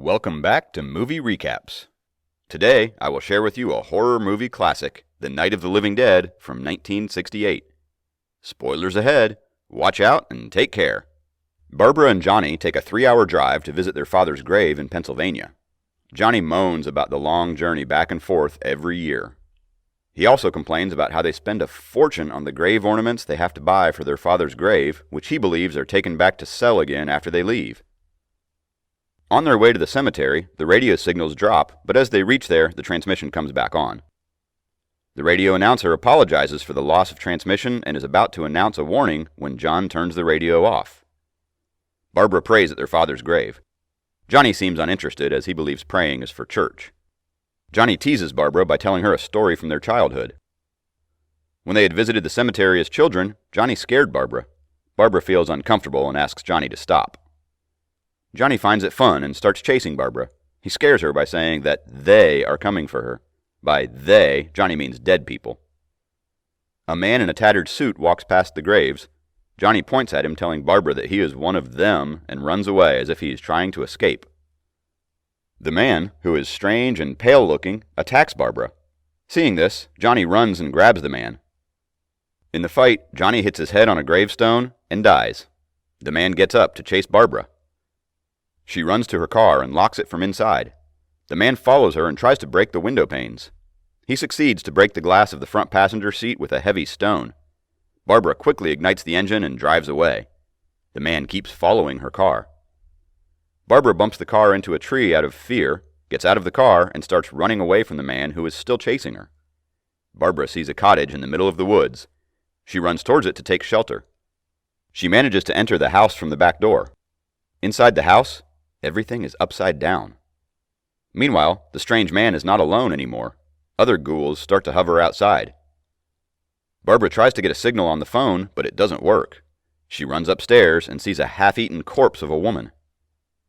Welcome back to Movie Recaps. Today, I will share with you a horror movie classic, The Night of the Living Dead from 1968. Spoilers ahead, watch out and take care. Barbara and Johnny take a 3-hour drive to visit their father's grave in Pennsylvania. Johnny moans about the long journey back and forth every year. He also complains about how they spend a fortune on the grave ornaments they have to buy for their father's grave, which he believes are taken back to sell again after they leave. On their way to the cemetery, the radio signals drop, but as they reach there, the transmission comes back on. The radio announcer apologizes for the loss of transmission and is about to announce a warning when John turns the radio off. Barbara prays at their father's grave. Johnny seems uninterested as he believes praying is for church. Johnny teases Barbara by telling her a story from their childhood. When they had visited the cemetery as children, Johnny scared Barbara. Barbara feels uncomfortable and asks Johnny to stop. Johnny finds it fun and starts chasing Barbara. He scares her by saying that they are coming for her. By they, Johnny means dead people. A man in a tattered suit walks past the graves. Johnny points at him, telling Barbara that he is one of them, and runs away as if he is trying to escape. The man, who is strange and pale-looking, attacks Barbara. Seeing this, Johnny runs and grabs the man. In the fight, Johnny hits his head on a gravestone and dies. The man gets up to chase Barbara. She runs to her car and locks it from inside. The man follows her and tries to break the window panes. He succeeds to break the glass of the front passenger seat with a heavy stone. Barbara quickly ignites the engine and drives away. The man keeps following her car. Barbara bumps the car into a tree out of fear, gets out of the car, and starts running away from the man who is still chasing her. Barbara sees a cottage in the middle of the woods. She runs towards it to take shelter. She manages to enter the house from the back door. Inside the house, everything is upside down. Meanwhile, the strange man is not alone anymore. Other ghouls start to hover outside. Barbara tries to get a signal on the phone, but it doesn't work. She runs upstairs and sees a half-eaten corpse of a woman.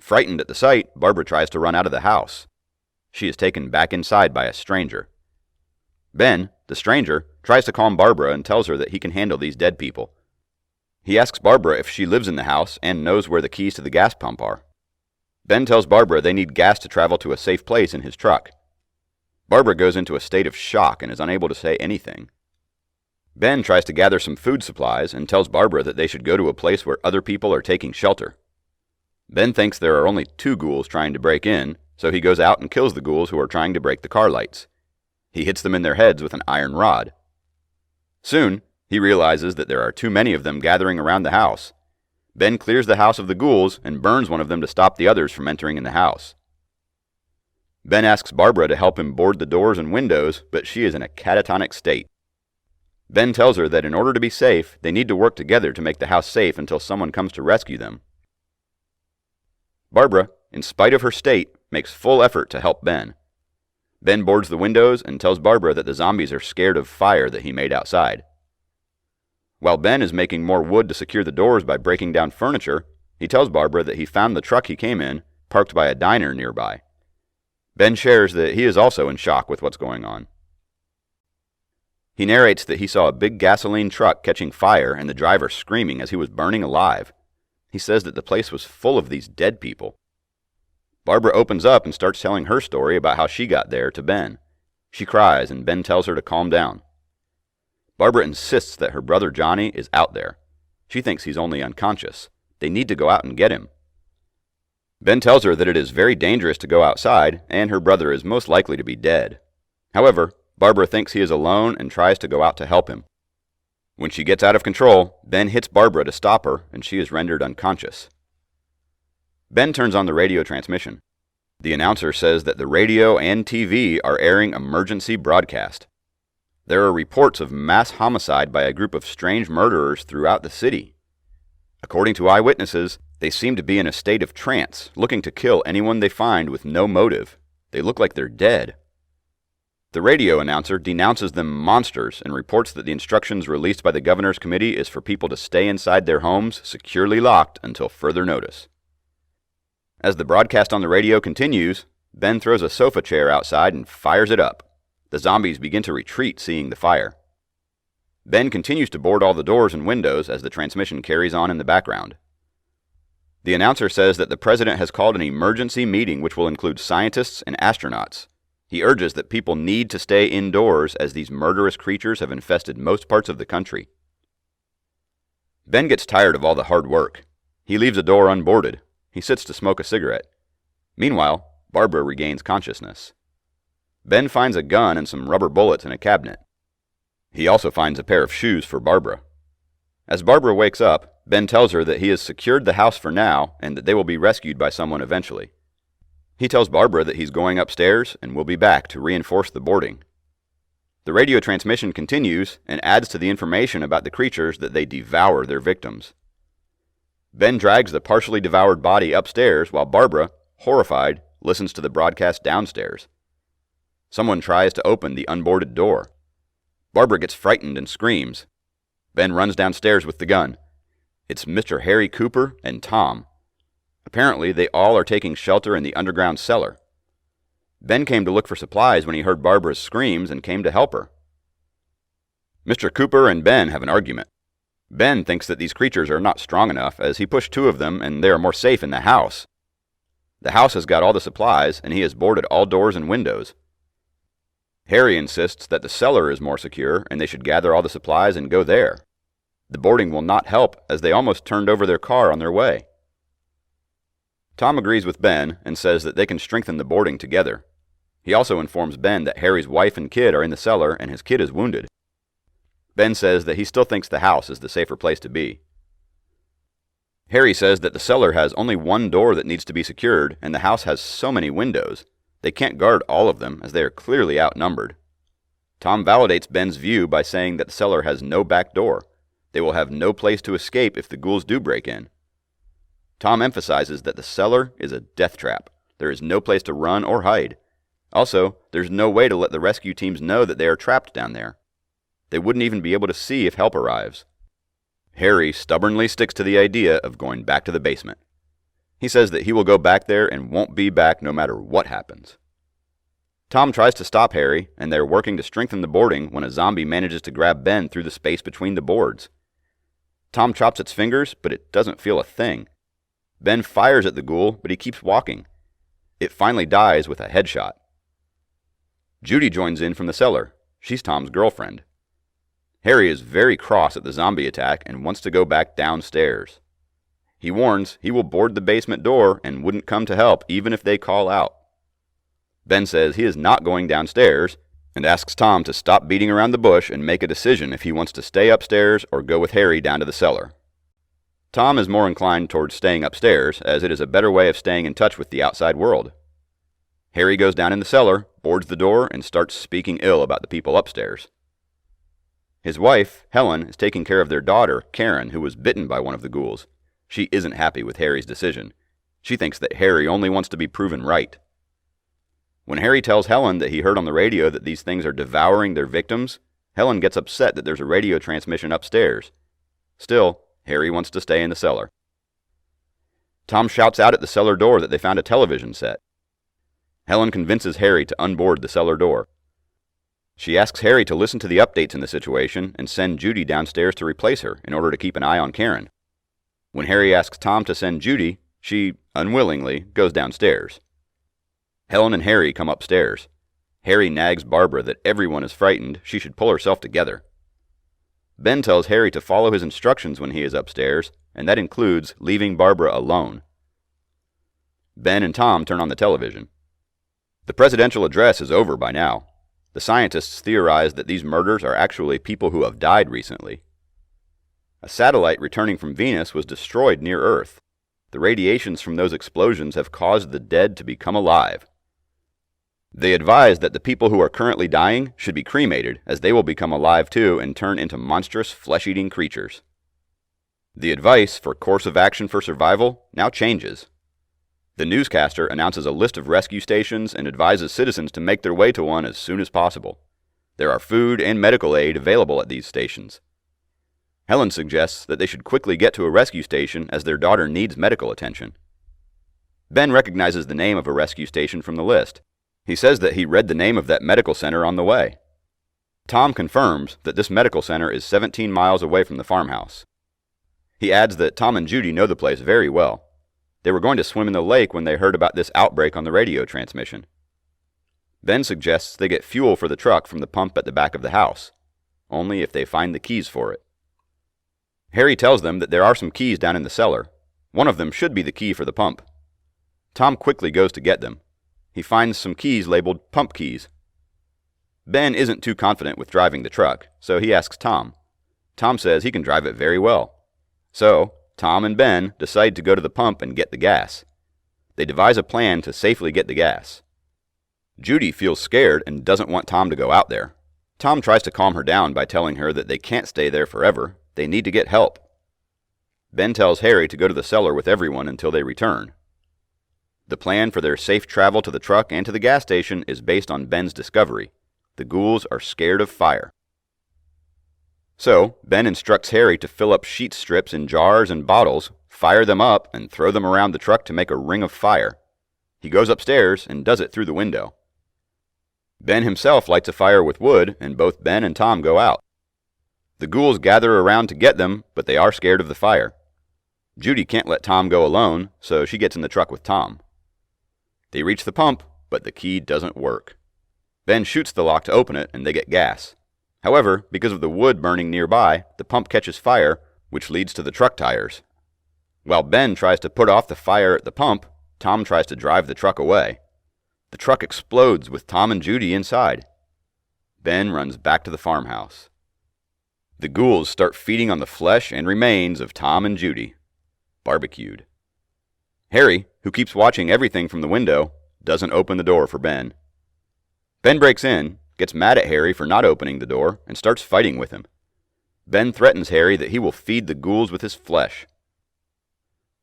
Frightened at the sight, Barbara tries to run out of the house. She is taken back inside by a stranger. Ben, the stranger, tries to calm Barbara and tells her that he can handle these dead people. He asks Barbara if she lives in the house and knows where the keys to the gas pump are. Ben tells Barbara they need gas to travel to a safe place in his truck. Barbara goes into a state of shock and is unable to say anything. Ben tries to gather some food supplies and tells Barbara that they should go to a place where other people are taking shelter. Ben thinks there are only 2 ghouls trying to break in, so he goes out and kills the ghouls who are trying to break the car lights. He hits them in their heads with an iron rod. Soon, he realizes that there are too many of them gathering around the house. Ben clears the house of the ghouls and burns one of them to stop the others from entering in the house. Ben asks Barbara to help him board the doors and windows, but she is in a catatonic state. Ben tells her that in order to be safe, they need to work together to make the house safe until someone comes to rescue them. Barbara, in spite of her state, makes full effort to help Ben. Ben boards the windows and tells Barbara that the zombies are scared of fire that he made outside. While Ben is making more wood to secure the doors by breaking down furniture, he tells Barbara that he found the truck he came in, parked by a diner nearby. Ben shares that he is also in shock with what's going on. He narrates that he saw a big gasoline truck catching fire and the driver screaming as he was burning alive. He says that the place was full of these dead people. Barbara opens up and starts telling her story about how she got there to Ben. She cries and Ben tells her to calm down. Barbara insists that her brother Johnny is out there. She thinks he's only unconscious. They need to go out and get him. Ben tells her that it is very dangerous to go outside, and her brother is most likely to be dead. However, Barbara thinks he is alone and tries to go out to help him. When she gets out of control, Ben hits Barbara to stop her, and she is rendered unconscious. Ben turns on the radio transmission. The announcer says that the radio and TV are airing emergency broadcast. There are reports of mass homicide by a group of strange murderers throughout the city. According to eyewitnesses, they seem to be in a state of trance, looking to kill anyone they find with no motive. They look like they're dead. The radio announcer denounces them monsters and reports that the instructions released by the governor's committee is for people to stay inside their homes, securely locked until further notice. As the broadcast on the radio continues, Ben throws a sofa chair outside and fires it up. The zombies begin to retreat, seeing the fire. Ben continues to board all the doors and windows as the transmission carries on in the background. The announcer says that the president has called an emergency meeting which will include scientists and astronauts. He urges that people need to stay indoors as these murderous creatures have infested most parts of the country. Ben gets tired of all the hard work. He leaves a door unboarded. He sits to smoke a cigarette. Meanwhile, Barbara regains consciousness. Ben finds a gun and some rubber bullets in a cabinet. He also finds a pair of shoes for Barbara. As Barbara wakes up, Ben tells her that he has secured the house for now and that they will be rescued by someone eventually. He tells Barbara that he's going upstairs and will be back to reinforce the boarding. The radio transmission continues and adds to the information about the creatures that they devour their victims. Ben drags the partially devoured body upstairs while Barbara, horrified, listens to the broadcast downstairs. Someone tries to open the unboarded door. Barbara gets frightened and screams. Ben runs downstairs with the gun. It's Mr. Harry Cooper and Tom. Apparently, they all are taking shelter in the underground cellar. Ben came to look for supplies when he heard Barbara's screams and came to help her. Mr. Cooper and Ben have an argument. Ben thinks that these creatures are not strong enough, as he pushed 2 of them and they are more safe in the house. The house has got all the supplies, and he has boarded all doors and windows. Harry insists that the cellar is more secure, and they should gather all the supplies and go there. The boarding will not help, as they almost turned over their car on their way. Tom agrees with Ben and says that they can strengthen the boarding together. He also informs Ben that Harry's wife and kid are in the cellar and his kid is wounded. Ben says that he still thinks the house is the safer place to be. Harry says that the cellar has only 1 door that needs to be secured, and the house has so many windows. They can't guard all of them, as they are clearly outnumbered. Tom validates Ben's view by saying that the cellar has no back door. They will have no place to escape if the ghouls do break in. Tom emphasizes that the cellar is a death trap. There is no place to run or hide. Also, there's no way to let the rescue teams know that they are trapped down there. They wouldn't even be able to see if help arrives. Harry stubbornly sticks to the idea of going back to the basement. He says that he will go back there and won't be back no matter what happens. Tom tries to stop Harry, and they're working to strengthen the boarding when a zombie manages to grab Ben through the space between the boards. Tom chops its fingers, but it doesn't feel a thing. Ben fires at the ghoul, but he keeps walking. It finally dies with a headshot. Judy joins in from the cellar. She's Tom's girlfriend. Harry is very cross at the zombie attack and wants to go back downstairs. He warns he will board the basement door and wouldn't come to help even if they call out. Ben says he is not going downstairs and asks Tom to stop beating around the bush and make a decision if he wants to stay upstairs or go with Harry down to the cellar. Tom is more inclined towards staying upstairs, as it is a better way of staying in touch with the outside world. Harry goes down in the cellar, boards the door, and starts speaking ill about the people upstairs. His wife, Helen, is taking care of their daughter, Karen, who was bitten by one of the ghouls. She isn't happy with Harry's decision. She thinks that Harry only wants to be proven right. When Harry tells Helen that he heard on the radio that these things are devouring their victims, Helen gets upset that there's a radio transmission upstairs. Still, Harry wants to stay in the cellar. Tom shouts out at the cellar door that they found a television set. Helen convinces Harry to unboard the cellar door. She asks Harry to listen to the updates in the situation and send Judy downstairs to replace her in order to keep an eye on Karen. When Harry asks Tom to send Judy, she, unwillingly, goes downstairs. Helen and Harry come upstairs. Harry nags Barbara that everyone is frightened, she should pull herself together. Ben tells Harry to follow his instructions when he is upstairs, and that includes leaving Barbara alone. Ben and Tom turn on the television. The presidential address is over by now. The scientists theorize that these murders are actually people who have died recently. A satellite returning from Venus was destroyed near Earth. The radiations from those explosions have caused the dead to become alive. They advise that the people who are currently dying should be cremated, as they will become alive too and turn into monstrous flesh-eating creatures. The advice for course of action for survival now changes. The newscaster announces a list of rescue stations and advises citizens to make their way to one as soon as possible. There are food and medical aid available at these stations. Helen suggests that they should quickly get to a rescue station as their daughter needs medical attention. Ben recognizes the name of a rescue station from the list. He says that he read the name of that medical center on the way. Tom confirms that this medical center is 17 miles away from the farmhouse. He adds that Tom and Judy know the place very well. They were going to swim in the lake when they heard about this outbreak on the radio transmission. Ben suggests they get fuel for the truck from the pump at the back of the house, only if they find the keys for it. Harry tells them that there are some keys down in the cellar. One of them should be the key for the pump. Tom quickly goes to get them. He finds some keys labeled pump keys. Ben isn't too confident with driving the truck, so he asks Tom. Tom says he can drive it very well. So, Tom and Ben decide to go to the pump and get the gas. They devise a plan to safely get the gas. Judy feels scared and doesn't want Tom to go out there. Tom tries to calm her down by telling her that they can't stay there forever. They need to get help. Ben tells Harry to go to the cellar with everyone until they return. The plan for their safe travel to the truck and to the gas station is based on Ben's discovery. The ghouls are scared of fire. So, Ben instructs Harry to fill up sheet strips in jars and bottles, fire them up, and throw them around the truck to make a ring of fire. He goes upstairs and does it through the window. Ben himself lights a fire with wood, and both Ben and Tom go out. The ghouls gather around to get them, but they are scared of the fire. Judy can't let Tom go alone, so she gets in the truck with Tom. They reach the pump, but the key doesn't work. Ben shoots the lock to open it, and they get gas. However, because of the wood burning nearby, the pump catches fire, which leads to the truck tires. While Ben tries to put off the fire at the pump, Tom tries to drive the truck away. The truck explodes with Tom and Judy inside. Ben runs back to the farmhouse. The ghouls start feeding on the flesh and remains of Tom and Judy, barbecued. Harry, who keeps watching everything from the window, doesn't open the door for Ben. Ben breaks in, gets mad at Harry for not opening the door, and starts fighting with him. Ben threatens Harry that he will feed the ghouls with his flesh.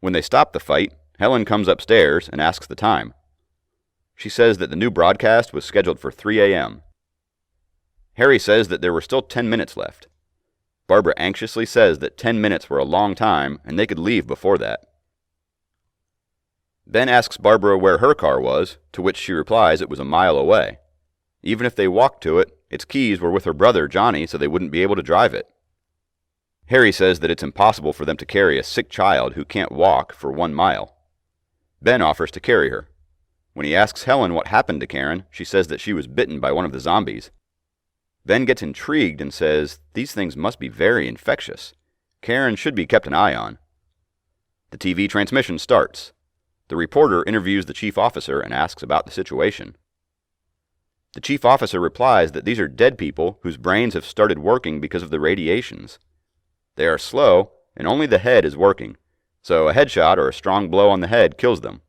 When they stop the fight, Helen comes upstairs and asks the time. She says that the new broadcast was scheduled for 3 a.m. Harry says that there were still 10 minutes left. Barbara anxiously says that 10 minutes were a long time and they could leave before that. Ben asks Barbara where her car was, to which she replies it was a mile away. Even if they walked to it, its keys were with her brother Johnny, so they wouldn't be able to drive it. Harry says that it's impossible for them to carry a sick child who can't walk for 1 mile. Ben offers to carry her. When he asks Helen what happened to Karen, she says that she was bitten by one of the zombies. Ben gets intrigued and says these things must be very infectious. Karen should be kept an eye on. The TV transmission starts. The reporter interviews the chief officer and asks about the situation. The chief officer replies that these are dead people whose brains have started working because of the radiations. They are slow, and only the head is working, so a headshot or a strong blow on the head kills them.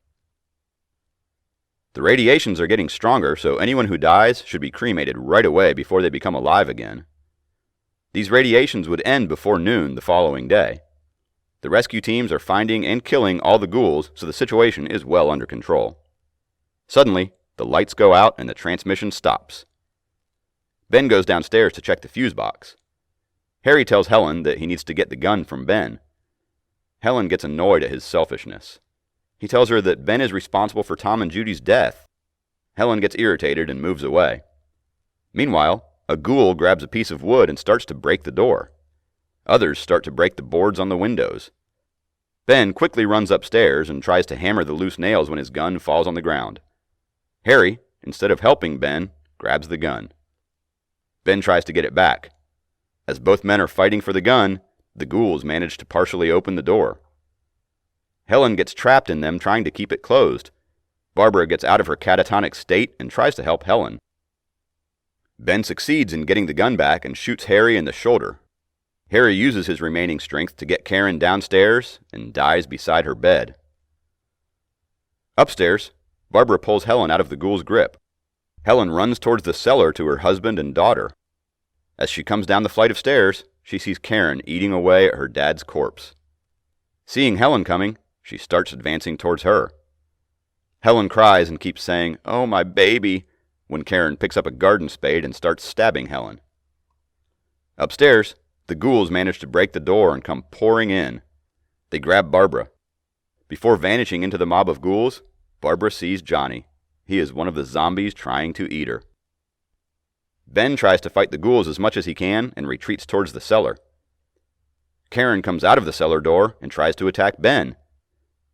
The radiations are getting stronger, so anyone who dies should be cremated right away before they become alive again. These radiations would end before noon the following day. The rescue teams are finding and killing all the ghouls, so the situation is well under control. Suddenly, the lights go out and the transmission stops. Ben goes downstairs to check the fuse box. Harry tells Helen that he needs to get the gun from Ben. Helen gets annoyed at his selfishness. He tells her that Ben is responsible for Tom and Judy's death. Helen gets irritated and moves away. Meanwhile, a ghoul grabs a piece of wood and starts to break the door. Others start to break the boards on the windows. Ben quickly runs upstairs and tries to hammer the loose nails when his gun falls on the ground. Harry, instead of helping Ben, grabs the gun. Ben tries to get it back. As both men are fighting for the gun, the ghouls manage to partially open the door. Helen gets trapped in them trying to keep it closed. Barbara gets out of her catatonic state and tries to help Helen. Ben succeeds in getting the gun back and shoots Harry in the shoulder. Harry uses his remaining strength to get Karen downstairs and dies beside her bed. Upstairs, Barbara pulls Helen out of the ghoul's grip. Helen runs towards the cellar to her husband and daughter. As she comes down the flight of stairs, she sees Karen eating away at her dad's corpse. Seeing Helen coming, she starts advancing towards her. Helen cries and keeps saying, "Oh, my baby," when Karen picks up a garden spade and starts stabbing Helen. Upstairs, the ghouls manage to break the door and come pouring in. They grab Barbara. Before vanishing into the mob of ghouls, Barbara sees Johnny. He is one of the zombies trying to eat her. Ben tries to fight the ghouls as much as he can and retreats towards the cellar. Karen comes out of the cellar door and tries to attack Ben.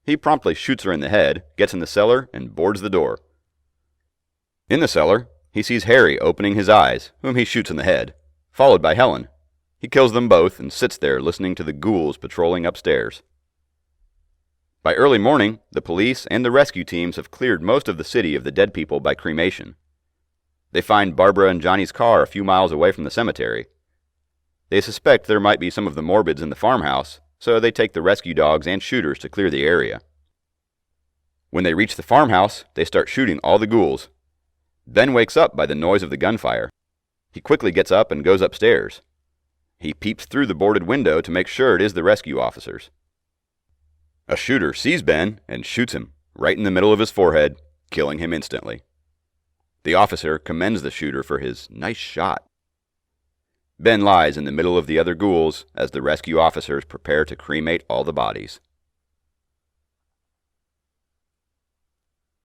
He promptly shoots her in the head, gets in the cellar, and boards the door. In the cellar, he sees Harry opening his eyes, whom he shoots in the head, followed by Helen. He kills them both and sits there listening to the ghouls patrolling upstairs. By early morning, the police and the rescue teams have cleared most of the city of the dead people by cremation. They find Barbara and Johnny's car a few miles away from the cemetery. They suspect there might be some of the Morbids in the farmhouse, so they take the rescue dogs and shooters to clear the area. When they reach the farmhouse, they start shooting all the ghouls. Ben wakes up by the noise of the gunfire. He quickly gets up and goes upstairs. He peeps through the boarded window to make sure it is the rescue officers. A shooter sees Ben and shoots him right in the middle of his forehead, killing him instantly. The officer commends the shooter for his nice shot. Ben lies in the middle of the other ghouls as the rescue officers prepare to cremate all the bodies.